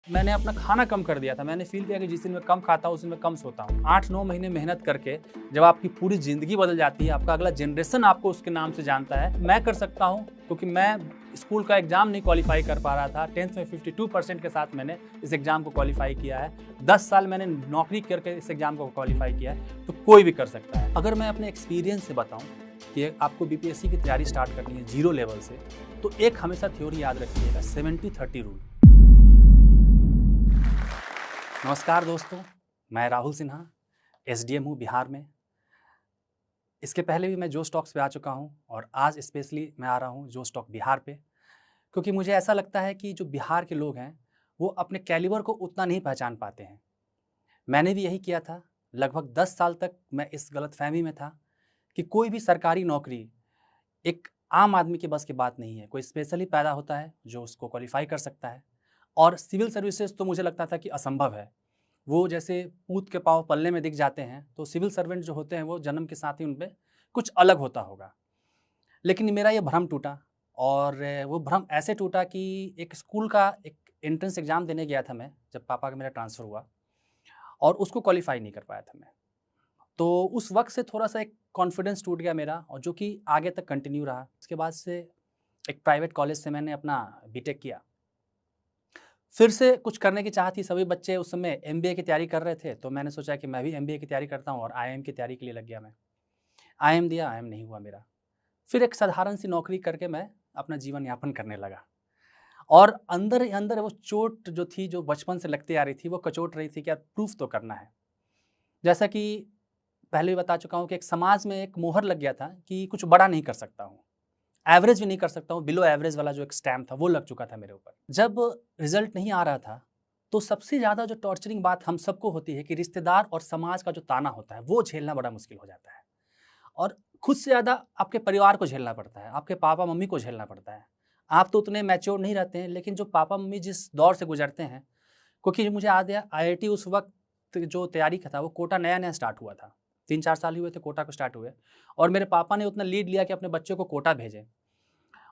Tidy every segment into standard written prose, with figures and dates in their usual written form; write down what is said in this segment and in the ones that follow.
मैंने अपना खाना कम कर दिया था। मैंने फ़ील किया कि जिस दिन मैं कम खाता हूँ, उस दिन मैं कम सोता हूँ। 8-9 महीने मेहनत करके जब आपकी पूरी ज़िंदगी बदल जाती है, आपका अगला जनरेशन आपको उसके नाम से जानता है। मैं कर सकता हूँ क्योंकि मैं स्कूल का एग्ज़ाम नहीं क्वालीफ़ाई कर पा रहा था। 10th में 52% के साथ मैंने इस एग्ज़ाम को क्वालीफ़ाई किया है। 10 साल मैंने नौकरी करके इस एग्ज़ाम को क्वालीफ़ाई किया है, तो कोई भी कर सकता है। अगर मैं अपने एक्सपीरियंस से बताऊँ कि आपको बीपीएससी की तैयारी स्टार्ट करनी है ज़ीरो लेवल से, तो एक हमेशा थ्योरी याद रखिएगा, 70-30 रूल। नमस्कार दोस्तों, मैं राहुल सिन्हा, एसडीएम हूँ बिहार में। इसके पहले भी मैं जोश टॉक्स पे आ चुका हूँ और आज स्पेशली मैं आ रहा हूँ जोश टॉक बिहार पे, क्योंकि मुझे ऐसा लगता है कि जो बिहार के लोग हैं, वो अपने कैलिबर को उतना नहीं पहचान पाते हैं। मैंने भी यही किया था। लगभग 10 साल तक मैं इस गलतफ़हमी में था कि कोई भी सरकारी नौकरी एक आम आदमी के बस की बात नहीं है। कोई स्पेशली पैदा होता है जो उसको क्वालीफ़ाई कर सकता है, और सिविल सर्विसेज़ तो मुझे लगता था कि असंभव है। वो जैसे पूत के पाँव पल्ले में दिख जाते हैं, तो सिविल सर्वेंट जो होते हैं वो जन्म के साथ ही उनपे कुछ अलग होता होगा। लेकिन मेरा ये भ्रम टूटा, और वो भ्रम ऐसे टूटा कि एक स्कूल का एक एंट्रेंस एग्ज़ाम देने गया था मैं, जब पापा का मेरा ट्रांसफ़र हुआ, और उसको क्वालीफ़ाई नहीं कर पाया था मैं। तो उस वक़्त से थोड़ा-सा एक कॉन्फिडेंस टूट गया मेरा, और जो कि आगे तक कंटिन्यू रहा। उसके बाद से एक प्राइवेट कॉलेज से मैंने अपना बीटेक किया। फिर से कुछ करने की चाह थी, सभी बच्चे उस समय एमबीए की तैयारी कर रहे थे, तो मैंने सोचा कि मैं भी एमबीए की तैयारी करता हूँ, और आईआईएम की तैयारी के लिए लग गया मैं। आईआईएम दिया, आईआईएम नहीं हुआ मेरा। फिर एक साधारण सी नौकरी करके मैं अपना जीवन यापन करने लगा, और अंदर ही अंदर वो चोट जो थी, जो बचपन से लगती आ रही थी, वो कचोट रही थी कि यार प्रूफ तो करना है। जैसा कि पहले भी बता चुका हूँ कि एक समाज में एक मोहर लग गया था कि कुछ बड़ा नहीं कर सकता हूँ, एवरेज भी नहीं कर सकता हूँ, बिलो एवरेज वाला जो एक स्टैम्प था वो लग चुका था मेरे ऊपर। जब रिजल्ट नहीं आ रहा था, तो सबसे ज़्यादा जो टॉर्चरिंग बात हम सबको होती है कि रिश्तेदार और समाज का जो ताना होता है, वो झेलना बड़ा मुश्किल हो जाता है। और खुद से ज़्यादा आपके परिवार को झेलना पड़ता है, आपके पापा-मम्मी को झेलना पड़ता है। आप तो उतने मैच्योर नहीं रहते हैं, लेकिन जो पापा-मम्मी जिस दौर से गुज़रते हैं, क्योंकि मुझे याद है आईआईटी उस वक़्त जो तैयारी का था, वो कोटा नया-नया स्टार्ट हुआ था। 3-4 साल ही हुए थे कोटा को स्टार्ट हुए, और मेरे पापा ने उतना लीड लिया कि अपने बच्चों को कोटा भेजें।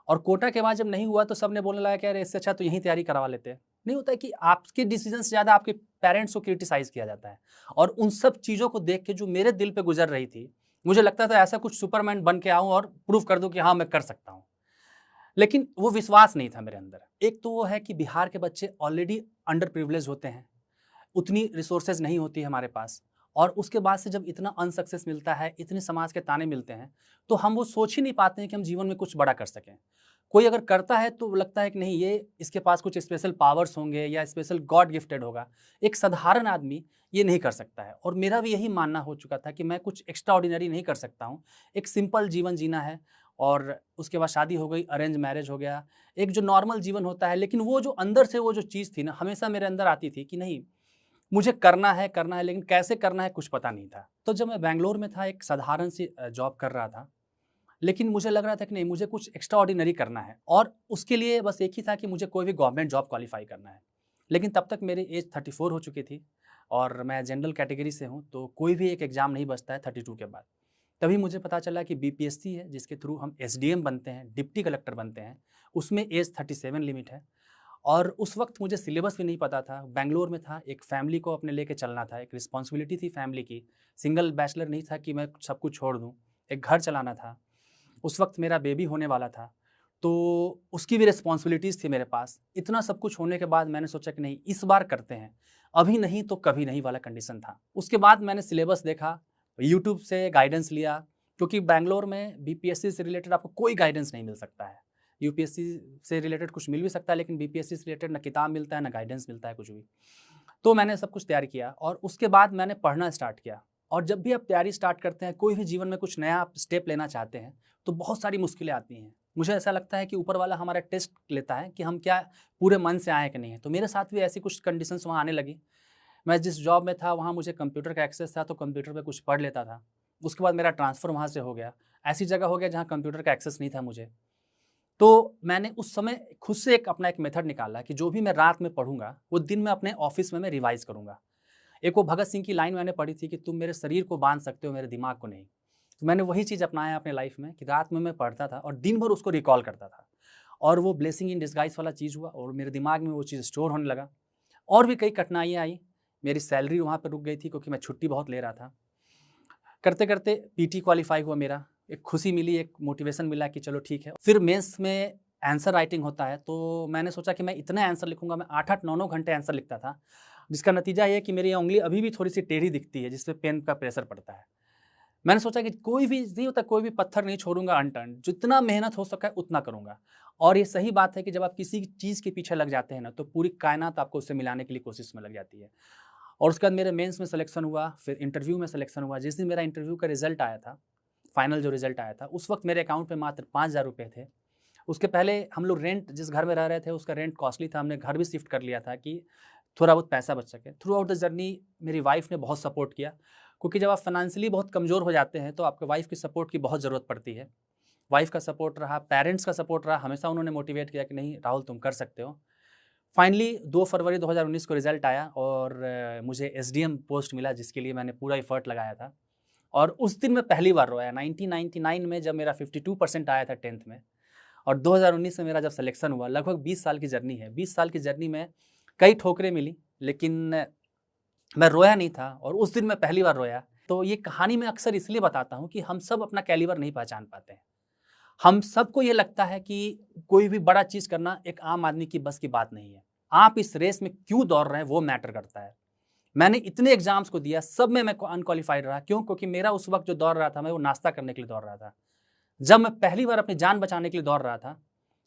और कोटा के बाद जब नहीं हुआ, तो सबने बोलने लगा कि यार इससे अच्छा तो यहीं तैयारी करवा लेते हैं। नहीं होता है कि आपके डिसीजन से ज़्यादा आपके पेरेंट्स को क्रिटिसाइज़ किया जाता है, और उन सब चीज़ों को देख के जो मेरे दिल पे गुज़र रही थी, मुझे लगता था ऐसा कुछ सुपरमैन बन के आऊँ और प्रूव कर दूँ कि हाँ, मैं कर सकता हूँ। लेकिन वो विश्वास नहीं था मेरे अंदर। एक तो वो है कि बिहार के बच्चे ऑलरेडी अंडर प्रिविलेज होते हैं, उतनी रिसोर्सेज़ नहीं होती है हमारे पास, और उसके बाद से जब इतना अनसक्सेस मिलता है, इतने समाज के ताने मिलते हैं, तो हम वो सोच ही नहीं पाते हैं कि हम जीवन में कुछ बड़ा कर सकें। कोई अगर करता है तो लगता है कि नहीं, ये इसके पास कुछ स्पेशल पावर्स होंगे या स्पेशल गॉड गिफ्टेड होगा। एक साधारण आदमी ये नहीं कर सकता है, और मेरा भी यही मानना हो चुका था कि मैं कुछ एक्स्ट्रा ऑर्डिनरी नहीं कर सकता हूँ। एक सिंपल जीवन जीना है, और उसके बाद शादी हो गई, अरेंज मैरिज हो गया, एक जो नॉर्मल जीवन होता है। लेकिन वो जो अंदर से वो जो चीज़ थी ना, हमेशा मेरे अंदर आती थी कि नहीं, मुझे करना है, लेकिन कैसे करना है कुछ पता नहीं था। तो जब मैं बैंगलोर में था, एक साधारण सी जॉब कर रहा था, लेकिन मुझे लग रहा था कि नहीं, मुझे कुछ एक्स्ट्रा ऑर्डिनरी करना है, और उसके लिए बस एक ही था कि मुझे कोई भी गवर्नमेंट जॉब क्वालीफाई करना है। लेकिन तब तक मेरी एज 34 हो चुकी थी, और मैं जनरल कैटेगरी से हूँ, तो कोई भी एक एग्ज़ाम नहीं बचता है 32 के बाद। तभी मुझे पता चला कि बीपीएससी है, जिसके थ्रू हम एसडीएम बनते हैं, डिप्टी कलेक्टर बनते हैं, उसमें एज 37 लिमिट है। और उस वक़्त मुझे सिलेबस भी नहीं पता था, बैंगलोर में था, एक फैमिली को अपने लेके चलना था, एक रिस्पॉन्सिबिलिटी थी फैमिली की, सिंगल बैचलर नहीं था कि मैं सब कुछ छोड़ दूँ, एक घर चलाना था। उस वक़्त मेरा बेबी होने वाला था, तो उसकी भी रिस्पॉन्सिबिलिटीज़ थी मेरे पास। इतना सब कुछ होने के बाद मैंने सोचा कि नहीं, इस बार करते हैं, अभी नहीं तो कभी नहीं वाला कंडीशन था। उसके बाद मैंने सिलेबस देखा, यूट्यूब से गाइडेंस लिया, क्योंकि बैंगलोर में बीपीएससी से रिलेटेड आपको कोई गाइडेंस नहीं मिल सकता है। यूपीएससी से रिलेटेड कुछ मिल भी सकता है, लेकिन बीपीएससी से रिलेटेड ना किताब मिलता है, ना गाइडेंस मिलता है, कुछ भी। तो मैंने सब कुछ तैयारी किया, और उसके बाद मैंने पढ़ना स्टार्ट किया। और जब भी आप तैयारी स्टार्ट करते हैं, कोई भी जीवन में कुछ नया आप स्टेप लेना चाहते हैं, तो बहुत सारी मुश्किलें आती हैं। मुझे ऐसा लगता है कि ऊपर वाला हमारा टेस्ट लेता है कि हम क्या पूरे मन से आए हैं कि नहीं है। तो मेरे साथ भी ऐसी कुछ कंडीशंस वहाँ आने लगी। मैं जिस जॉब में था, वहाँ मुझे कंप्यूटर का एक्सेस था, तो कंप्यूटर पे कुछ पढ़ लेता था। उसके बाद मेरा ट्रांसफ़र वहाँ से हो गया। ऐसी जगह हो गया जहाँ कंप्यूटर का एक्सेस नहीं था मुझे। तो मैंने उस समय खुद से एक अपना एक मेथड निकाला कि जो भी मैं रात में पढ़ूँगा, वो दिन में अपने ऑफ़िस में मैं रिवाइज़ करूँगा। एक वो भगत सिंह की लाइन मैंने पढ़ी थी कि तुम मेरे शरीर को बाँध सकते हो, मेरे दिमाग को नहीं। तो मैंने वही चीज़ अपनाया अपने लाइफ़ में कि रात में मैं पढ़ता था और दिन भर उसको रिकॉल करता था। और वो ब्लेसिंग इन डिस्गाइज़ वाला चीज़ हुआ, और मेरे दिमाग में वो चीज़ स्टोर होने लगा। और भी कई कठिनाइयाँ आई। मेरी सैलरी वहाँ पर रुक गई थी क्योंकि मैं छुट्टी बहुत ले रहा था। करते करते पीटी क्वालिफाई हुआ मेरा, एक खुशी मिली, एक मोटिवेशन मिला कि चलो ठीक है। फिर मेंस में आंसर राइटिंग होता है, तो मैंने सोचा कि मैं इतने आंसर लिखूंगा। मैं 8-8 9-9 घंटे आंसर लिखता था, जिसका नतीजा ये है कि मेरी उंगली अभी भी थोड़ी सी टेढ़ी दिखती है, जिसपे पेन का प्रेशर पड़ता है। मैंने सोचा कि कोई भी नहीं होता, कोई भी पत्थर नहीं छोड़ूंगा अनटर्न, जितना मेहनत हो सका है उतना करूंगा। और ये सही बात है कि जब आप किसी चीज़ के पीछे लग जाते हैं ना, तो पूरी कायनात आपको उससे मिलाने के लिए कोशिश में लग जाती है। और उसके बाद मेरे मेंस में सिलेक्शन हुआ, फिर इंटरव्यू में सिलेक्शन हुआ। जिस दिन मेरा इंटरव्यू का रिजल्ट आया था, फाइनल जो रिजल्ट आया था, उस वक्त मेरे अकाउंट में मात्र 5,000 रुपये थे। उसके पहले हम लोग रेंट, जिस घर में रह रहे थे उसका रेंट कॉस्टली था, हमने घर भी शिफ्ट कर लिया था कि थोड़ा बहुत पैसा बच सके। थ्रू आउट द जर्नी मेरी वाइफ ने बहुत सपोर्ट किया, क्योंकि जब आप फाइनेंशियली बहुत कमज़ोर हो जाते हैं तो आपके वाइफ की सपोर्ट की बहुत ज़रूरत पड़ती है। वाइफ का सपोर्ट रहा, पेरेंट्स का सपोर्ट रहा, हमेशा उन्होंने मोटिवेट किया कि नहीं राहुल तुम कर सकते हो। फाइनली 2 फरवरी 2019 को रिजल्ट आया और मुझे एसडीएम पोस्ट मिला, जिसके लिए मैंने पूरा एफर्ट लगाया था। और उस दिन मैं पहली बार रोया 1999 में, जब मेरा 52% आया था 10th में। और 2019 में मेरा जब सिलेक्शन हुआ। लगभग 20 साल की जर्नी है। 20 साल की जर्नी में कई ठोकरें मिली, लेकिन मैं रोया नहीं था, और उस दिन मैं पहली बार रोया। तो ये कहानी मैं अक्सर इसलिए बताता हूँ कि हम सब अपना कैलिबर नहीं पहचान पाते हैं। हम सबको ये लगता है कि कोई भी बड़ा चीज़ करना एक आम आदमी की बस की बात नहीं है। आप इस रेस में क्यों दौड़ रहे हैं वो मैटर करता है। मैंने इतने एग्जाम्स को दिया, सब में मैं अनक्वालिफाइड रहा। क्यों? क्योंकि मेरा उस वक्त जो दौड़ रहा था, मैं वो नाश्ता करने के लिए दौड़ रहा था। जब मैं पहली बार अपनी जान बचाने के लिए दौड़ रहा था,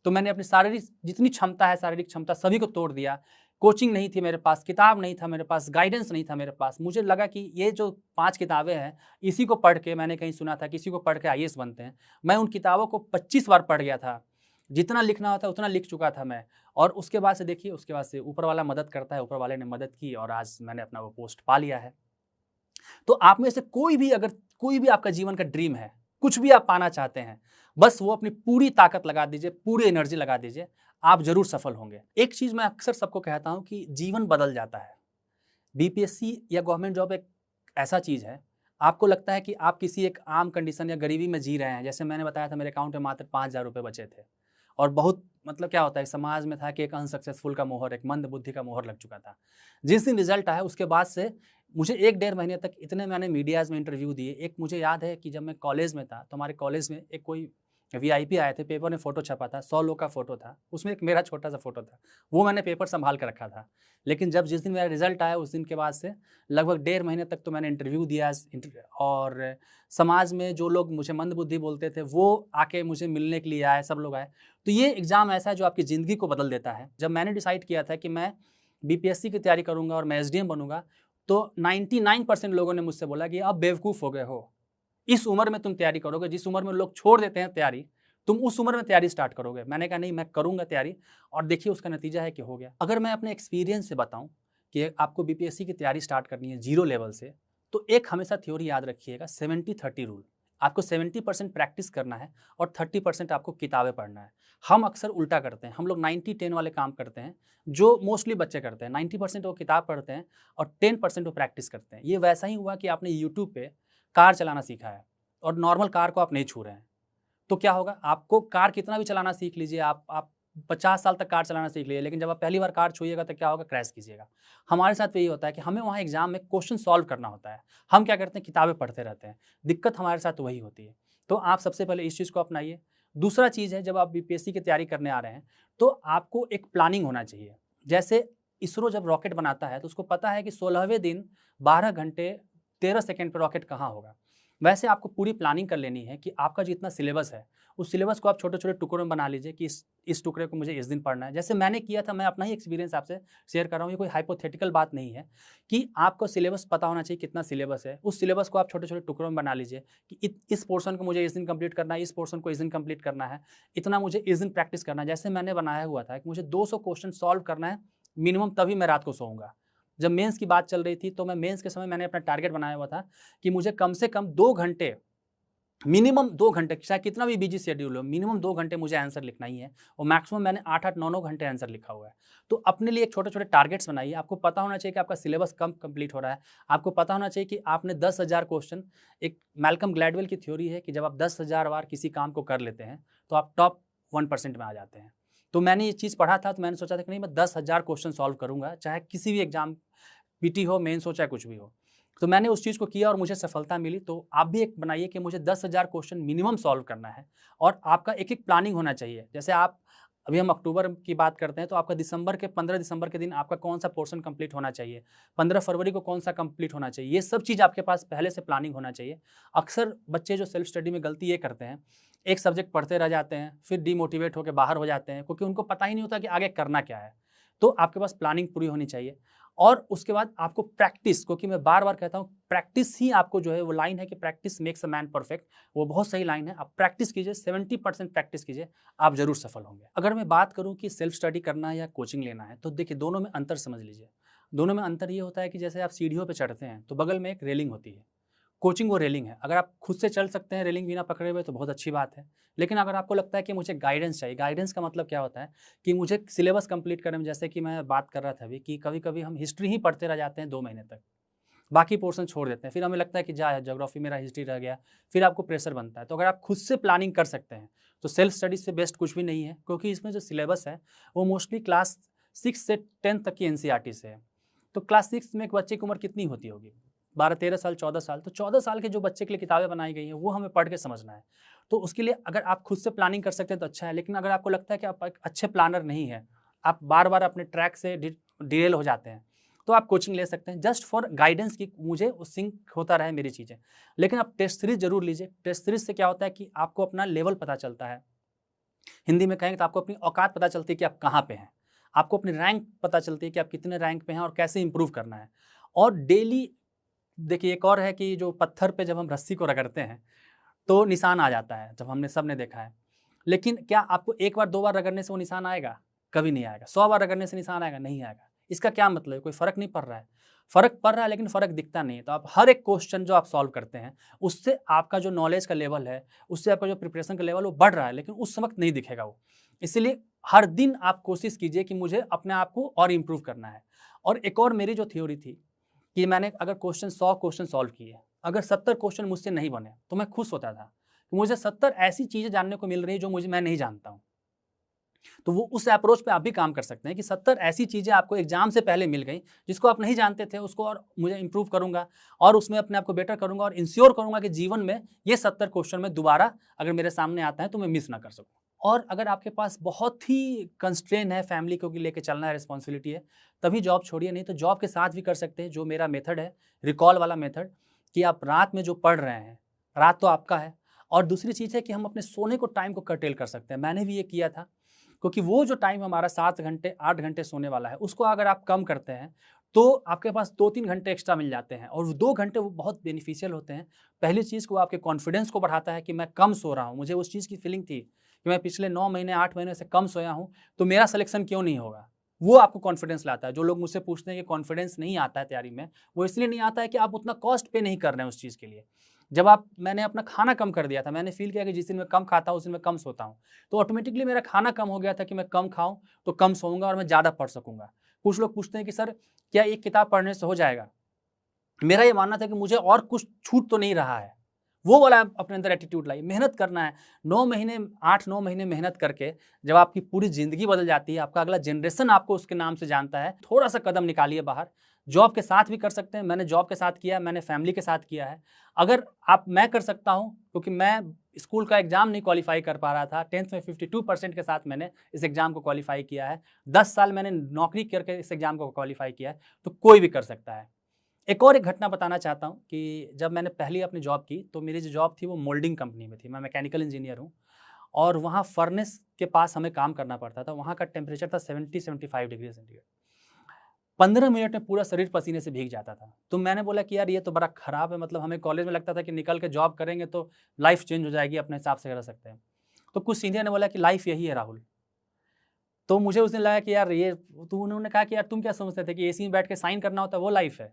तो मैंने अपनी शारीरिक जितनी क्षमता है, शारीरिक क्षमता सभी को तोड़ दिया। कोचिंग नहीं थी मेरे पास, किताब नहीं था मेरे पास, गाइडेंस नहीं था मेरे पास। मुझे लगा कि ये जो 5 किताबें हैं, इसी को पढ़ के, मैंने कहीं सुना था कि इसी को पढ़ के आईएएस बनते हैं। मैं उन किताबों को 25 बार पढ़ गया था। जितना लिखना होता उतना लिख चुका था मैं। और उसके बाद से देखिए, उसके बाद से ऊपर वाला मदद करता है, ऊपर वाले ने मदद की और आज मैंने अपना वो पोस्ट पा लिया है। तो आप में से कोई भी, अगर कोई भी आपका जीवन का ड्रीम है, कुछ भी आप पाना चाहते हैं, बस वो अपनी पूरी ताकत लगा दीजिए, पूरी एनर्जी लगा दीजिए, आप ज़रूर सफल होंगे। एक चीज़ मैं अक्सर सबको कहता हूँ कि जीवन बदल जाता है। बीपीएससी या गवर्नमेंट जॉब एक ऐसा चीज़ है, आपको लगता है कि आप किसी एक आम कंडीशन या गरीबी में जी रहे हैं। जैसे मैंने बताया था, मेरे अकाउंट में मात्र 5,000 रुपये बचे थे, और बहुत मतलब क्या होता है, समाज में था कि एक अनसक्सेसफुल का मोहर, एक मंद बुद्धि का मोहर लग चुका था। जिस दिन रिजल्ट आया उसके बाद से मुझे 1 डेढ़ महीने तक इतने मैंने मीडियाज़ में इंटरव्यू दिए। एक मुझे याद है कि जब मैं कॉलेज में था, तो हमारे कॉलेज में एक कोई वीआईपी आए थे, पेपर में फ़ोटो छपा था, 100 लोग का फ़ोटो था, उसमें एक मेरा छोटा-सा फ़ोटो था। वो मैंने पेपर सँभाल के रखा था। लेकिन जब जिस दिन मेरा रिजल्ट आया, उस दिन के बाद से लगभग डेढ़ महीने तक तो मैंने इंटरव्यू दिया। और समाज में जो लोग मुझे मंदबुद्धि बोलते थे, वो आके मुझे मिलने के लिए आए, सब लोग आए। तो ये एग्ज़ाम ऐसा है जो आपकी ज़िंदगी को बदल देता है। जब मैंने डिसाइड किया था कि मैं बीपीएससी की तैयारी करूँगा और मैं एसडीएम बनूँगा, तो 99% लोगों ने मुझसे बोला कि आप बेवकूफ़ हो गए हो। इस उम्र में तुम तैयारी करोगे, जिस उम्र में लोग छोड़ देते हैं तैयारी, तुम उस उम्र में तैयारी स्टार्ट करोगे। मैंने कहा नहीं, मैं करूँगा तैयारी, और देखिए उसका नतीजा है कि हो गया। अगर मैं अपने एक्सपीरियंस से बताऊँ कि आपको बीपीएससी की तैयारी स्टार्ट करनी है ज़ीरो लेवल से, तो एक हमेशा थ्योरी याद रखिएगा, 70-30 रूल। आपको 70% प्रैक्टिस करना है और 30% आपको किताबें पढ़ना है। हम अक्सर उल्टा करते हैं, हम लोग 90-10 वाले काम करते हैं, जो मोस्टली बच्चे करते हैं। 90% वो किताब पढ़ते हैं और 10% वो प्रैक्टिस करते हैं। ये वैसा ही हुआ कि आपने यूट्यूब पे कार चलाना सीखा है और नॉर्मल कार को आप नहीं छू रहे हैं, तो क्या होगा? आपको कार कितना भी चलाना सीख लीजिए, आप 50 साल तक कार चलाना सीख लीजिए, लेकिन जब आप पहली बार कार छुइएगा तो क्या होगा? क्रैश कीजिएगा। हमारे साथ यही होता है कि हमें वहाँ एग्जाम में क्वेश्चन सॉल्व करना होता है। हम क्या करते हैं? किताबें पढ़ते रहते हैं। दिक्कत हमारे साथ वही होती है। तो आप सबसे पहले इस चीज़ को अपनाइए। दूसरा चीज़ है, जब आप बीपीएससी की तैयारी करने आ रहे हैं, तो आपको एक प्लानिंग होना चाहिए। जैसे इसरो जब रॉकेट बनाता है, तो उसको पता है कि 16वें दिन 12 घंटे 13 सेकंड पे रॉकेट कहाँ होगा। वैसे आपको पूरी प्लानिंग कर लेनी है कि आपका जितना सिलेबस है, उस सिलेबस को आप छोटे-छोटे टुकड़ों में बना लीजिए कि इस टुकड़े को मुझे इस दिन पढ़ना है। जैसे मैंने किया था, मैं अपना ही एक्सपीरियंस आपसे शेयर कर रहा हूँ, ये कोई हाइपोथेटिकल बात नहीं है कि आपको सिलेबस पता होना चाहिए कितना सिलेबस है। उस सिलेबस को आप छोटे-छोटे टुकड़ों में बना लीजिए कि इस पोर्शन को मुझे इस दिन कंप्लीट करना है, इस पोर्शन को इस दिन कंप्लीट करना है, इतना मुझे इस दिन प्रैक्टिस करना है। जैसे मैंने बनाया हुआ था कि मुझे 200 क्वेश्चन सॉल्व करना है मिनिमम, तभी मैं रात को सोऊँगा। जब मेंस की बात चल रही थी, तो मैं मेंस के समय मैंने अपना टारगेट बनाया हुआ था कि मुझे कम से कम 2 घंटे, मिनिमम 2 घंटे, चाहे कितना भी बिजी शेड्यूल हो, मिनिमम 2 घंटे मुझे आंसर लिखना ही है, और मैक्सिमम मैंने 8-8 9-9 घंटे आंसर लिखा हुआ है। तो अपने लिए एक छोटे-छोटे टारगेट्स बनाइए। आपको पता होना चाहिए कि आपका सिलेबस कब कंप्लीट हो रहा है। आपको पता होना चाहिए कि आपने 10,000 क्वेश्चन, एक मैल्कम ग्लैडवेल की थ्योरी है कि जब आप 10,000 बार किसी काम को कर लेते हैं, तो आप टॉप 1% में आ जाते हैं। तो मैंने ये चीज़ पढ़ा था, तो मैंने सोचा था कि नहीं, मैं 10,000 क्वेश्चन सॉल्व करूँगा, चाहे किसी भी एग्जाम, पीटी हो, मेंस हो, चाहे कुछ भी हो। तो मैंने उस चीज़ को किया और मुझे सफलता मिली। तो आप भी एक बनाइए कि मुझे 10,000 क्वेश्चन मिनिमम सॉल्व करना है और आपका एक-एक प्लानिंग होना चाहिए। जैसे आप, अभी हम अक्टूबर की बात करते हैं, तो आपका 15 दिसंबर के दिन आपका कौन-सा पोर्शन कंप्लीट होना चाहिए, 15 फरवरी को कौन-सा कंप्लीट होना चाहिए, ये सब चीज़ आपके पास पहले से प्लानिंग होना चाहिए। अक्सर बच्चे जो सेल्फ स्टडी में गलती ये करते हैं, एक सब्जेक्ट पढ़ते रह जाते हैं, फिर डिमोटिवेट होकर बाहर हो जाते हैं, क्योंकि उनको पता ही नहीं होता कि आगे करना क्या है। तो आपके पास प्लानिंग पूरी होनी चाहिए और उसके बाद आपको प्रैक्टिस, क्योंकि मैं बार-बार कहता हूँ, प्रैक्टिस ही आपको जो है, वो लाइन है कि practice makes a man perfect, वो बहुत सही लाइन है। आप प्रैक्टिस कीजिए, 70% प्रैक्टिस कीजिए, आप ज़रूर सफल होंगे। अगर मैं बात करूँ कि सेल्फ स्टडी करना है या कोचिंग लेना है, तो देखिए दोनों में अंतर समझ लीजिए। दोनों में अंतर ये होता है कि जैसे आप सीढ़ियों पे चढ़ते हैं, तो बगल में एक रेलिंग होती है। कोचिंग वो रेलिंग है। अगर आप खुद से चल सकते हैं रेलिंग बिना पकड़े हुए, तो बहुत अच्छी बात है। लेकिन अगर आपको लगता है कि मुझे गाइडेंस चाहिए, गाइडेंस का मतलब क्या होता है कि मुझे सिलेबस कंप्लीट करने में, जैसे कि मैं बात कर रहा था अभी, कि कभी-कभी हम हिस्ट्री ही पढ़ते रह जाते हैं 2 महीने तक, बाकी पोर्शन छोड़ देते हैं। फिर हमें लगता है कि जा ज्योग्राफी मेरा, हिस्ट्री रह गया, फिर आपको प्रेशर बनता है। तो अगर आप खुद से प्लानिंग कर सकते हैं, तो सेल्फ स्टडी से बेस्ट कुछ भी नहीं है, क्योंकि इसमें जो सिलेबस है, वो मोस्टली क्लास 6 से 10 तक की एनसीईआरटी से है। तो क्लास 6 में एक बच्चे की उम्र कितनी होती होगी? 12-13 साल, 14 साल। तो 14 साल के जो बच्चे के लिए किताबें बनाई गई हैं, वो हमें पढ़ के समझना है। तो उसके लिए अगर आप खुद से प्लानिंग कर सकते हैं तो अच्छा है, लेकिन अगर आपको लगता है कि आप एक अच्छे प्लानर नहीं हैं, आप बार-बार अपने ट्रैक से डिरेल हो जाते हैं, तो आप कोचिंग ले सकते हैं जस्ट फॉर गाइडेंस, कि मुझे वो सिंक होता रहे मेरी चीज़ें। लेकिन आप टेस्ट सीरीज़ ज़रूर लीजिए। टेस्ट सीरीज़ से क्या होता है कि आपको अपना लेवल पता चलता है। हिंदी में कहेंगे तो आपको अपनी औकात पता चलती है कि आप कहाँ पे हैं। आपको अपनी रैंक पता चलती है कि आप कितने रैंक पे हैं और कैसे इंप्रूव करना है। और डेली देखिए, एक और है कि जो पत्थर पे जब हम रस्सी को रगड़ते हैं, तो निशान आ जाता है, जब हमने सबने देखा है। लेकिन क्या आपको 1 बार 2 बार रगड़ने से वो निशान आएगा? कभी नहीं आएगा। 100 बार रगड़ने से निशान आएगा? नहीं आएगा। इसका क्या मतलब है? कोई फ़र्क नहीं पड़ रहा है। फ़र्क पड़ रहा है, लेकिन फ़र्क दिखता नहीं है। तो आप हर एक क्वेश्चन जो आप सॉल्व करते हैं, उससे आपका जो नॉलेज का लेवल है, उससे आपका जो प्रिपरेशन का लेवल, वो बढ़ रहा है, लेकिन उस वक़्त नहीं दिखेगा वो। इसीलिए हर दिन आप कोशिश कीजिए कि मुझे अपने आप को और इम्प्रूव करना है। और एक और मेरी जो थ्योरी थी कि मैंने अगर 100 क्वेश्चन सॉल्व किए, अगर 70 क्वेश्चन मुझसे नहीं बने, तो मैं खुश होता था। मुझे 70 ऐसी चीज़ें जानने को मिल रही हैं जो मैं नहीं जानता हूँ। तो वो उस अप्रोच पे आप भी काम कर सकते हैं कि 70 ऐसी चीज़ें आपको एग्ज़ाम से पहले मिल गई, जिसको आप नहीं जानते थे, उसको और मुझे इम्प्रूव करूँगा और उसमें अपने आप को बेटर करूँगा और इंश्योर करूँगा कि जीवन में ये 70 क्वेश्चन में दोबारा अगर मेरे सामने आता है, तो मैं मिस ना कर सकूँ। और अगर आपके पास बहुत ही कंस्ट्रेन है, फैमिली को भी लेके चलना है, रिस्पॉन्सिबिलिटी है, तभी जॉब छोड़िए, नहीं तो जॉब के साथ भी कर सकते हैं। जो मेरा मेथड है, रिकॉल वाला मेथड, कि आप रात में जो पढ़ रहे हैं, रात तो आपका है। और दूसरी चीज़ है कि हम अपने सोने को टाइम को कर्टेल कर सकते हैं। मैंने भी ये किया था, क्योंकि वो जो टाइम हमारा 7 घंटे, 8 घंटे सोने वाला है, उसको अगर आप कम करते हैं, तो आपके पास 2-3 घंटे एक्स्ट्रा मिल जाते हैं और वो 2 घंटे वो बहुत बेनिफिशियल होते हैं। पहली चीज़ को आपके कॉन्फिडेंस को बढ़ाता है कि मैं कम सो रहा हूँ। मुझे उस चीज़ की फीलिंग थी कि मैं पिछले 9 महीने, 8 महीने से कम सोया हूँ, तो मेरा सिलेक्शन क्यों नहीं होगा? वो आपको कॉन्फिडेंस लाता है। जो लोग मुझसे पूछते हैं कि कॉन्फिडेंस नहीं आता है तैयारी में, वो इसलिए नहीं आता है कि आप उतना कॉस्ट पे नहीं कर रहे हैं उस चीज़ के लिए। मैंने अपना खाना कम कर दिया था, मैंने फ़ील किया कि जिस दिन मैं कम खाता हूँ, उस दिन मैं कम सोता हूँ। तो ऑटोमेटिकली मेरा खाना कम हो गया था कि मैं कम खाऊँ, तो कम सोऊँगा और मैं ज़्यादा पढ़ सकूँगा। कुछ लोग पूछते हैं कि सर, क्या एक किताब पढ़ने से हो जाएगा? मेरा ये मानना था कि मुझे और कुछ छूट तो नहीं रहा है। वो वाला आप अपने अंदर एटीट्यूड लाइए, मेहनत करना है। 9 महीने, 8-9 महीने मेहनत करके जब आपकी पूरी ज़िंदगी बदल जाती है, आपका अगला जनरेशन आपको उसके नाम से जानता है, थोड़ा-सा कदम निकालिए बाहर। जॉब के साथ भी कर सकते हैं, मैंने जॉब के साथ किया है, मैंने फैमिली के साथ किया है। अगर मैं कर सकता हूँ, क्योंकि मैं स्कूल का एग्ज़ाम नहीं क्वालीफाई कर पा रहा था, 10th में 52% के साथ मैंने इस एग्ज़ाम को क्वालीफाई किया है। 10 साल मैंने नौकरी करके इस एग्ज़ाम को क्वालीफाई किया है, तो कोई भी कर सकता है। एक और एक घटना बताना चाहता हूँ कि जब मैंने पहली अपनी जॉब की, तो मेरी जो जॉब थी वो मोल्डिंग कंपनी में थी। मैं मैकेनिकल इंजीनियर हूँ और वहाँ फर्नेस के पास हमें काम करना पड़ता था। वहाँ का टेम्परेचर था 70-75 डिग्री सेंटीग्रेड। 15 मिनट में पूरा शरीर पसीने से भीग जाता था। तो मैंने बोला कि यार, ये तो बड़ा ख़राब है। मतलब हमें कॉलेज में लगता था कि निकल के जॉब करेंगे तो लाइफ़ चेंज हो जाएगी, अपने हिसाब से रह सकते हैं। तो कुछ सीनियर ने बोला कि लाइफ़ यही है राहुल। तो मुझे उस दिन लगा कि यार, ये तो उन्होंने कहा कि यार, तुम क्या समझते थे कि एसी में बैठ के साइन करना होता है, वो लाइफ़ है?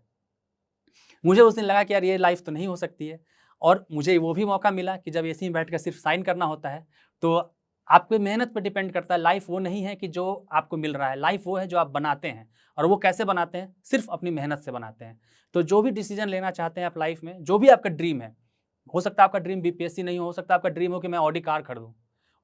मुझे उस दिन लगा कि यार, ये लाइफ़ तो नहीं हो सकती है। और मुझे वो भी मौका मिला कि जब एसी में बैठ के सिर्फ साइन करना होता है, तो आपकी मेहनत पे डिपेंड करता है। लाइफ़ वो नहीं है कि जो आपको मिल रहा है, लाइफ़ वो है जो आप बनाते हैं। और वो कैसे बनाते हैं? सिर्फ अपनी मेहनत से बनाते हैं। तो जो भी डिसीज़न लेना चाहते हैं आप लाइफ़ में, जो भी आपका ड्रीम है, हो सकता है आपका ड्रीम बीपीएससी नहीं हो सकता है आपका ड्रीम हो कि मैं ऑडी कार खरीदूँ,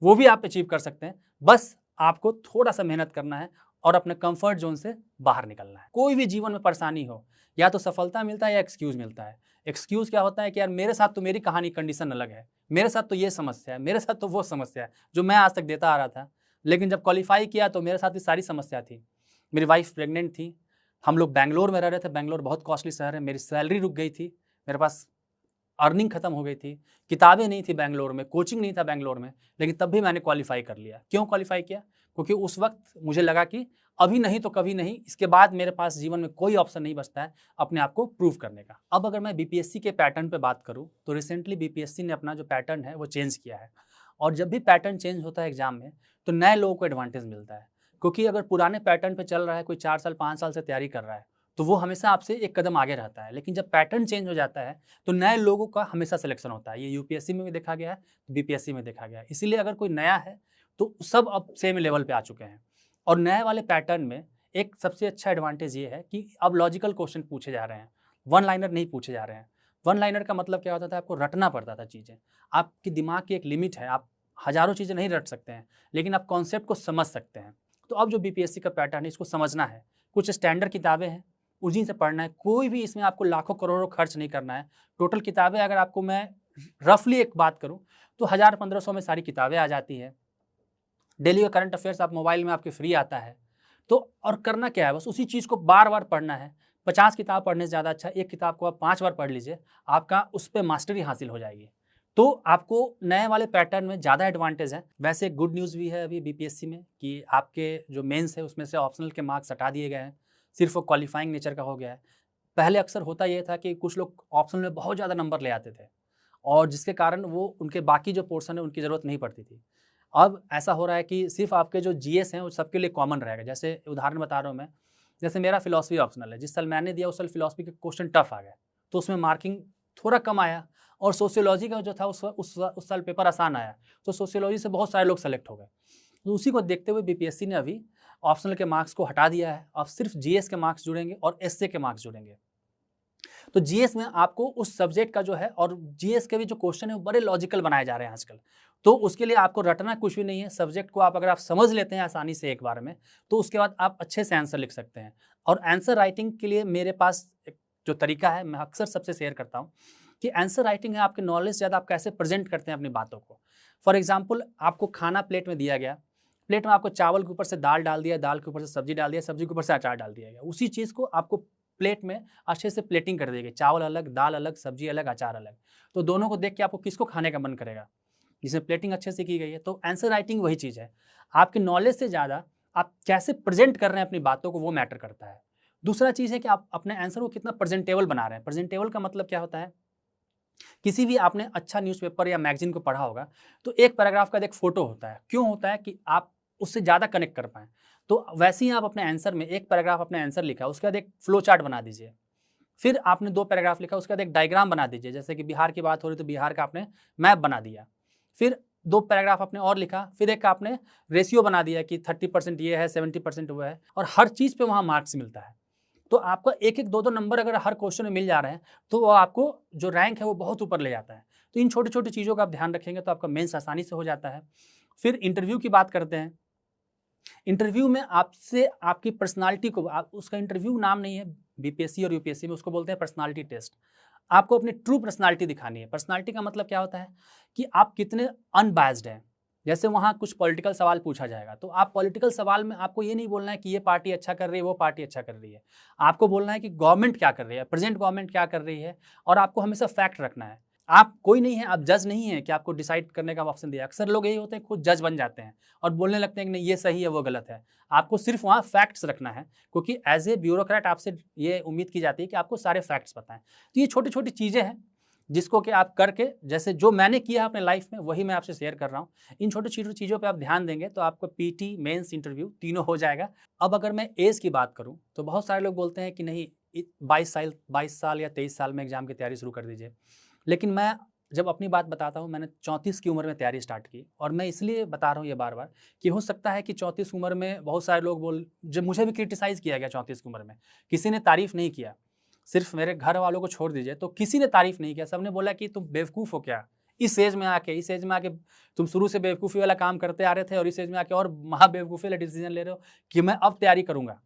वो भी आप अचीव कर सकते हैं। बस आपको थोड़ा सा मेहनत करना है और अपने कंफर्ट जोन से बाहर निकलना है। कोई भी जीवन में परेशानी हो, या तो सफलता मिलता है या एक्सक्यूज़ मिलता है। एक्सक्यूज़ क्या होता है कि यार मेरे साथ तो मेरी कहानी कंडीशन अलग है, मेरे साथ तो ये समस्या है, मेरे साथ तो वो समस्या है, जो मैं आज तक देता आ रहा था। लेकिन जब क्वालीफाई किया तो मेरे साथ भी सारी समस्या थी। मेरी वाइफ़ प्रेग्नेंट थी, हम लोग बैंगलोर में रह रहे थे, बैंगलोर बहुत कॉस्टली शहर है, मेरी सैलरी रुक गई थी, मेरे पास अर्निंग खत्म हो गई थी, किताबें नहीं थी बैंगलोर में, कोचिंग नहीं था बैंगलोर में, लेकिन तब भी मैंने क्वालीफाई कर लिया। क्यों क्वालीफाई किया? क्योंकि उस वक़्त मुझे लगा कि अभी नहीं तो कभी नहीं, इसके बाद मेरे पास जीवन में कोई ऑप्शन नहीं बचता है अपने आप को प्रूव करने का। अब अगर मैं बीपीएससी के पैटर्न पे बात करूँ, तो रिसेंटली बीपीएससी ने अपना जो पैटर्न है वो चेंज किया है। और जब भी पैटर्न चेंज होता है एग्ज़ाम में, तो नए लोगों को एडवांटेज मिलता है। क्योंकि अगर पुराने पैटर्न पे चल रहा है, कोई 4 साल 5 साल से तैयारी कर रहा है, तो वो हमेशा आपसे एक कदम आगे रहता है। लेकिन जब पैटर्न चेंज हो जाता है, तो नए लोगों का हमेशा सिलेक्शन होता है। ये यूपीएससी में भी देखा गया है, बीपीएससी में देखा गया है। इसीलिए अगर कोई नया है, तो सब अब सेम लेवल पे आ चुके हैं। और नए वाले पैटर्न में एक सबसे अच्छा एडवांटेज ये है कि अब लॉजिकल क्वेश्चन पूछे जा रहे हैं, वन लाइनर नहीं पूछे जा रहे हैं। वन लाइनर का मतलब क्या होता था, आपको रटना पड़ता था चीज़ें। आपके दिमाग की एक लिमिट है, आप हज़ारों चीज़ें नहीं रट सकते हैं, लेकिन आप कॉन्सेप्ट को समझ सकते हैं। तो अब जो बीपीएससी का पैटर्न है, इसको समझना है। कुछ स्टैंडर्ड किताबें हैं, उन्हीं से पढ़ना है। कोई भी इसमें आपको लाखों करोड़ों खर्च नहीं करना है। टोटल किताबें अगर आपको मैं रफली एक बात करूँ, तो 1000-1500 में सारी किताबें आ जाती हैं। डेली का करंट अफेयर्स आप मोबाइल में आपके फ्री आता है। तो और करना क्या है, बस उसी चीज़ को बार-बार पढ़ना है। 50 किताब पढ़ने से ज़्यादा अच्छा एक किताब को आप 5 बार पढ़ लीजिए, आपका उस पे मास्टरी हासिल हो जाएगी। तो आपको नए वाले पैटर्न में ज़्यादा एडवांटेज है। वैसे गुड न्यूज़ भी है अभी बीपीएससी में कि आपके जो मेंस है उसमें से ऑप्शनल के मार्क्स हटा दिए गए हैं। सिर्फ़ वो क्वालीफाइंग नेचर का हो गया है। पहले अक्सर होता ये था कि कुछ लोग ऑप्शनल में बहुत ज़्यादा नंबर ले आते थे और जिसके कारण वो उनके बाकी जो पोर्शन है उनकी ज़रूरत नहीं पड़ती थी। अब ऐसा हो रहा है कि सिर्फ़ आपके जो जीएस हैं वो सबके लिए कॉमन रहेगा। जैसे उदाहरण बता रहा हूँ मैं, जैसे मेरा फ़िलॉसफ़ी ऑप्शनल है, जिस साल मैंने दिया उस साल फ़िलॉसफ़ी के क्वेश्चन टफ़ आ गए, तो उसमें मार्किंग थोड़ा कम आया। और सोशियोलॉजी का जो था उस साल पेपर आसान आया, तो सोशियोलॉजी से बहुत सारे लोग सेलेक्ट हो गए। तो उसी को देखते हुए बीपीएससी ने अभी ऑप्शनल के मार्क्स को हटा दिया है। अब सिर्फ़ जीएस के मार्क्स जुड़ेंगे और एसए के मार्क्स जुड़ेंगे। तो जीएस में आपको उस सब्जेक्ट का जो है, और जीएस के भी जो क्वेश्चन है वो बड़े लॉजिकल बनाए जा रहे हैं आजकल। तो उसके लिए आपको रटना कुछ भी नहीं है। सब्जेक्ट को अगर आप समझ लेते हैं आसानी से एक बार में, तो उसके बाद आप अच्छे से आंसर लिख सकते हैं। और आंसर राइटिंग के लिए मेरे पास एक जो तरीका है, मैं अक्सर सबसे शेयर करता हूँ कि आंसर राइटिंग है आपके नॉलेज से ज़्यादा आप कैसे प्रेजेंट करते हैं अपनी बातों को। फॉर एग्जाम्पल, आपको खाना प्लेट में दिया गया, प्लेट में आपको चावल के ऊपर से दाल डाल दिया, दाल के ऊपर से सब्जी डाल दिया, सब्जी के ऊपर से अचार डाल दिया गया। उसी चीज़ को आपको प्लेट में अच्छे से प्लेटिंग कर दी गई, चावल अलग, दाल अलग, सब्जी अलग, अचार अलग। तो दोनों को देख के आपको किसको खाने का मन करेगा, जिसमें प्लेटिंग अच्छे से की गई है। तो आंसर राइटिंग वही चीज़ है। आपके नॉलेज से ज़्यादा आप कैसे प्रेजेंट कर रहे हैं अपनी बातों को, वो मैटर करता है। दूसरा चीज़ है कि आप अपने आंसर को कितना प्रेजेंटेबल बना रहे हैं। प्रेजेंटेबल का मतलब क्या होता है, किसी भी आपने अच्छा न्यूज़पेपर या मैगज़ीन को पढ़ा होगा, तो एक पैराग्राफ का एक फ़ोटो होता है। क्यों होता है? कि आप उससे ज़्यादा कनेक्ट कर पाएँ। तो वैसे ही आप अपने आंसर में एक पैराग्राफ अपने आंसर लिखा, उसके बाद एक फ्लो चार्ट बना दीजिए। फिर आपने 2 पैराग्राफ लिखा, उसके बाद एक डायग्राम बना दीजिए। जैसे कि बिहार की बात हो रही तो बिहार का आपने मैप बना दिया। फिर 2 पैराग्राफ आपने और लिखा, फिर एक आपने रेशियो बना दिया कि 30% ये है, 70% वो है, और हर चीज़ पे वहाँ मार्क्स मिलता है। तो आपका 1-1, 2-2 नंबर अगर हर क्वेश्चन में मिल जा रहे हैं, तो वो आपको जो रैंक है वो बहुत ऊपर ले जाता है। तो इन छोटी-छोटी चीज़ों का आप ध्यान रखेंगे तो आपका मेंस आसानी से हो जाता है। फिर इंटरव्यू की बात करते हैं। इंटरव्यू में आपसे आपकी पर्सनैलिटी को, आप उसका इंटरव्यू नाम नहीं है बीपीएससी और यूपीएससी में, उसको बोलते हैं पर्सनैलिटी टेस्ट। आपको अपनी ट्रू पर्सनैलिटी दिखानी है। पर्सनैलिटी का मतलब क्या होता है कि आप कितने अनबायस्ड हैं। जैसे वहाँ कुछ पॉलिटिकल सवाल पूछा जाएगा, तो आप पॉलिटिकल सवाल में आपको ये नहीं बोलना है कि ये पार्टी अच्छा कर रही है, वो पार्टी अच्छा कर रही है। आपको बोलना है कि गवर्नमेंट क्या कर रही है, प्रेजेंट गवर्नमेंट क्या कर रही है, और आपको हमेशा फैक्ट रखना है। आप कोई नहीं है, आप जज नहीं है कि आपको डिसाइड करने का ऑप्शन दिया। अक्सर लोग यही होते हैं, खुद जज बन जाते हैं और बोलने लगते हैं कि नहीं ये सही है, वो गलत है। आपको सिर्फ वहाँ फैक्ट्स रखना है, क्योंकि एज ए ब्यूरोक्रेट आपसे ये उम्मीद की जाती है कि आपको सारे फैक्ट्स पता हैं। तो ये छोटी-छोटी चीज़ें हैं जिसको कि आप करके, जैसे जो मैंने किया अपने लाइफ में वही मैं आपसे शेयर कर रहा हूँ। इन छोटी-छोटी चीज़ों पे आप ध्यान देंगे तो आपको पीटी, मेंस, इंटरव्यू तीनों हो जाएगा। अब अगर मैं एज की बात करूँ, तो बहुत सारे लोग बोलते हैं कि नहीं 22 साल या 23 साल में एग्ज़ाम की तैयारी शुरू कर दीजिए। लेकिन मैं जब अपनी बात बताता हूँ, मैंने 34 की उम्र में तैयारी स्टार्ट की, और मैं इसलिए बता रहा हूँ ये बार-बार कि हो सकता है कि 34 उम्र में बहुत सारे लोग जब मुझे भी क्रिटिसाइज़ किया गया 34 की उम्र में, किसी ने तारीफ़ नहीं किया। सिर्फ मेरे घर वालों को छोड़ दीजिए, तो किसी ने तारीफ़ नहीं किया, सबने बोला कि तुम बेवकूफ़ हो क्या? इस एज में आके तुम शुरू से बेवकूफ़ी वाला काम करते आ रहे थे और इस एज में आके और महा बेवकूफ़ी वाला डिसीजन ले रहे हो कि मैं अब तैयारी करूंगा।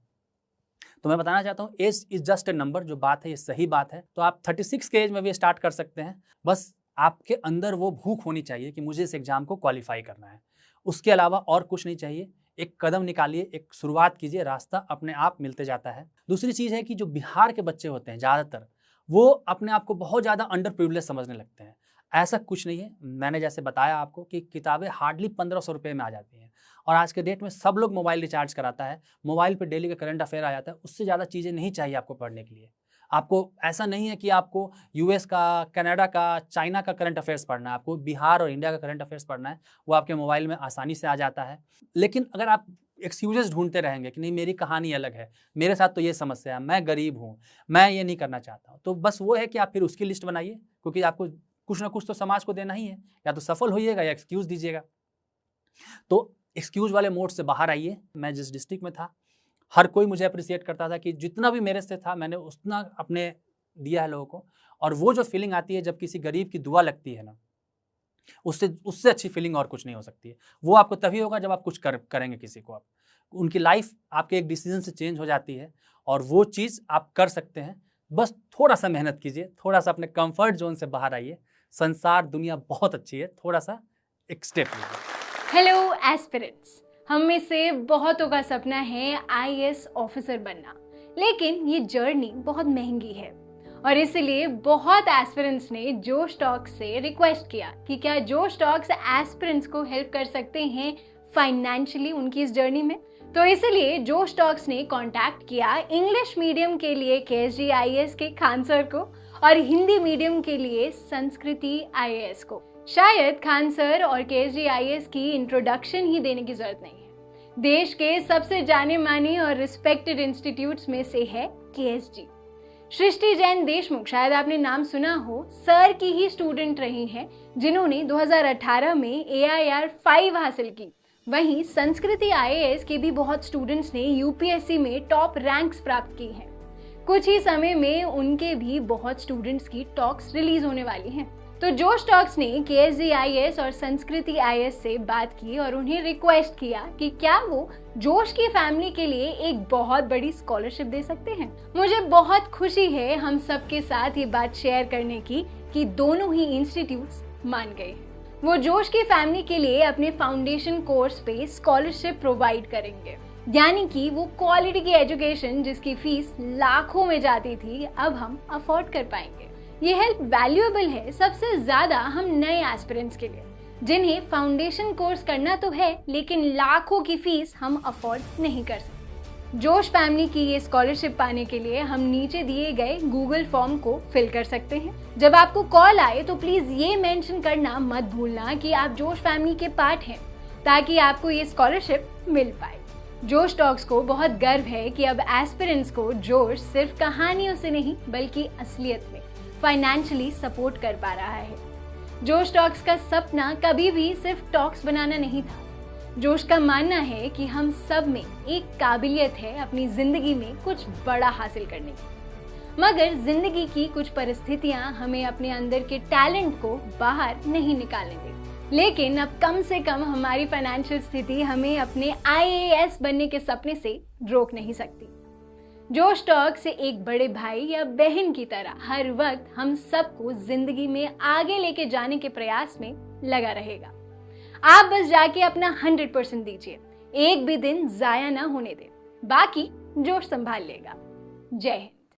तो मैं बताना चाहता हूँ age is just a number, जो बात है ये सही बात है। तो आप 36 के एज में भी स्टार्ट कर सकते हैं। बस आपके अंदर वो भूख होनी चाहिए कि मुझे इस एग्जाम को क्वालिफाई करना है। उसके अलावा और कुछ नहीं चाहिए। एक कदम निकालिए, एक शुरुआत कीजिए, रास्ता अपने आप मिलते जाता है। दूसरी चीज़ है कि जो बिहार के बच्चे होते हैं ज़्यादातर, वो अपने आप को बहुत ज़्यादा अंडर प्रिविलेज समझने लगते हैं। ऐसा कुछ नहीं है। मैंने जैसे बताया आपको कि किताबें हार्डली 1500 रुपये में आ जाती हैं और आज के डेट में सब लोग मोबाइल रिचार्ज कराता है, मोबाइल पे डेली का करंट अफेयर आ जाता है। उससे ज़्यादा चीज़ें नहीं चाहिए आपको पढ़ने के लिए। आपको ऐसा नहीं है कि आपको यूएस का, कनाडा का, चाइना का करंट अफेयर्स पढ़ना है। आपको बिहार और इंडिया का करंट अफेयर्स पढ़ना है, वो आपके मोबाइल में आसानी से आ जाता है। लेकिन अगर आप एक्सक्यूजेस ढूंढते रहेंगे कि नहीं मेरी कहानी अलग है, मेरे साथ तो ये समस्या है, मैं गरीब हूँ, मैं ये नहीं करना चाहता हूँ, तो बस वो है कि आप फिर उसकी लिस्ट बनाइए, क्योंकि आपको कुछ ना कुछ तो समाज को देना ही है। या तो सफल होइएगा या एक्सक्यूज दीजिएगा। तो एक्सक्यूज वाले मोड से बाहर आइए। मैं जिस डिस्ट्रिक्ट में था, हर कोई मुझे अप्रिशिएट करता था कि जितना भी मेरे से था मैंने उतना अपने दिया है लोगों को। और वो जो फीलिंग आती है जब किसी गरीब की दुआ लगती है ना, उससे अच्छी फीलिंग और कुछ नहीं हो सकती है। वो आपको तभी होगा जब आप कुछ करेंगे किसी को। आप उनकी लाइफ आपके एक डिसीजन से चेंज हो जाती है और वो चीज़ आप कर सकते हैं। बस थोड़ा सा मेहनत कीजिए, थोड़ा सा अपने कंफर्ट जोन से बाहर आइए। संसार दुनिया बहुत अच्छी है, थोड़ा सा एक स्टेप लीजिए। हेलो एस्पिरेंट्स, हम में से बहुतों का सपना है आईएएस ऑफिसर बनना, लेकिन ये जर्नी बहुत महंगी है और इसलिए बहुत एस्पिरेंट्स ने जोश टॉक्स से रिक्वेस्ट किया कि क्या जोश टॉक्स एस्पिरेंट्स को हेल्प कर सकते हैं फाइनेंशियली उनकी इस जर्नी में। तो इसलिए जोश टॉक्स ने कांटेक्ट किया इंग्लिश मीडियम के लिए केएसजी आईएएस के खान सर को और हिंदी मीडियम के लिए संस्कृति आईएएस को। शायद खान सर और केएसजी आईएएस की इंट्रोडक्शन ही देने की जरूरत नहीं है। देश के सबसे जाने माने और रिस्पेक्टेड इंस्टीट्यूट्स में से है केएसजी। सृष्टि जैन देशमुख, शायद आपने नाम सुना हो, सर की ही स्टूडेंट रही हैं जिन्होंने 2018 में AIR 5 हासिल की। वहीं संस्कृति आईएएस के भी बहुत स्टूडेंट्स ने यूपीएससी में टॉप रैंक्स प्राप्त की हैं। कुछ ही समय में उनके भी बहुत स्टूडेंट्स की टॉक्स रिलीज होने वाली हैं। तो जोश टॉक्स ने केएसजी आईएएस और संस्कृति आईएएस से बात की और उन्हें रिक्वेस्ट किया कि क्या वो जोश की फैमिली के लिए एक बहुत बड़ी स्कॉलरशिप दे सकते हैं। मुझे बहुत खुशी है हम सबके साथ ये बात शेयर करने की कि दोनों ही इंस्टीट्यूट्स मान गए। वो जोश की फैमिली के लिए अपने फाउंडेशन कोर्स पे स्कॉलरशिप प्रोवाइड करेंगे, यानी कि वो क्वालिटी की एजुकेशन जिसकी फीस लाखों में जाती थी अब हम अफोर्ड कर पाएंगे। ये हेल्प वैल्यूएबल है सबसे ज्यादा हम नए एस्पिरेंट्स के लिए, जिन्हें फाउंडेशन कोर्स करना तो है लेकिन लाखों की फीस हम अफोर्ड नहीं कर सकते। जोश फैमिली की ये स्कॉलरशिप पाने के लिए हम नीचे दिए गए गूगल फॉर्म को फिल कर सकते हैं। जब आपको कॉल आए तो प्लीज ये मेंशन करना मत भूलना कि आप जोश फैमिली के पार्ट हैं, ताकि आपको ये स्कॉलरशिप मिल पाए। जोश टॉक्स को बहुत गर्व है कि अब एस्पिरेंट्स को जोश सिर्फ कहानियों से नहीं बल्कि असलियत में फाइनेंशियली सपोर्ट कर पा रहा है। जोश टॉक्स का सपना कभी भी सिर्फ टॉक्स बनाना नहीं था। जोश का मानना है कि हम सब में एक काबिलियत है अपनी जिंदगी में कुछ बड़ा हासिल करने की, मगर जिंदगी की कुछ परिस्थितियां हमें अपने अंदर के टैलेंट को बाहर नहीं निकालने देती। लेकिन अब कम से कम हमारी फाइनेंशियल स्थिति हमें अपने आईएएस बनने के सपने से रोक नहीं सकती। जोश टॉक से एक बड़े भाई या बहन की तरह हर वक्त हम सबको जिंदगी में आगे लेके जाने के प्रयास में लगा रहेगा। आप बस जाके अपना 100% दीजिए, एक भी दिन जाया ना होने दे, बाकी जोश संभाल लेगा। जय हिंद।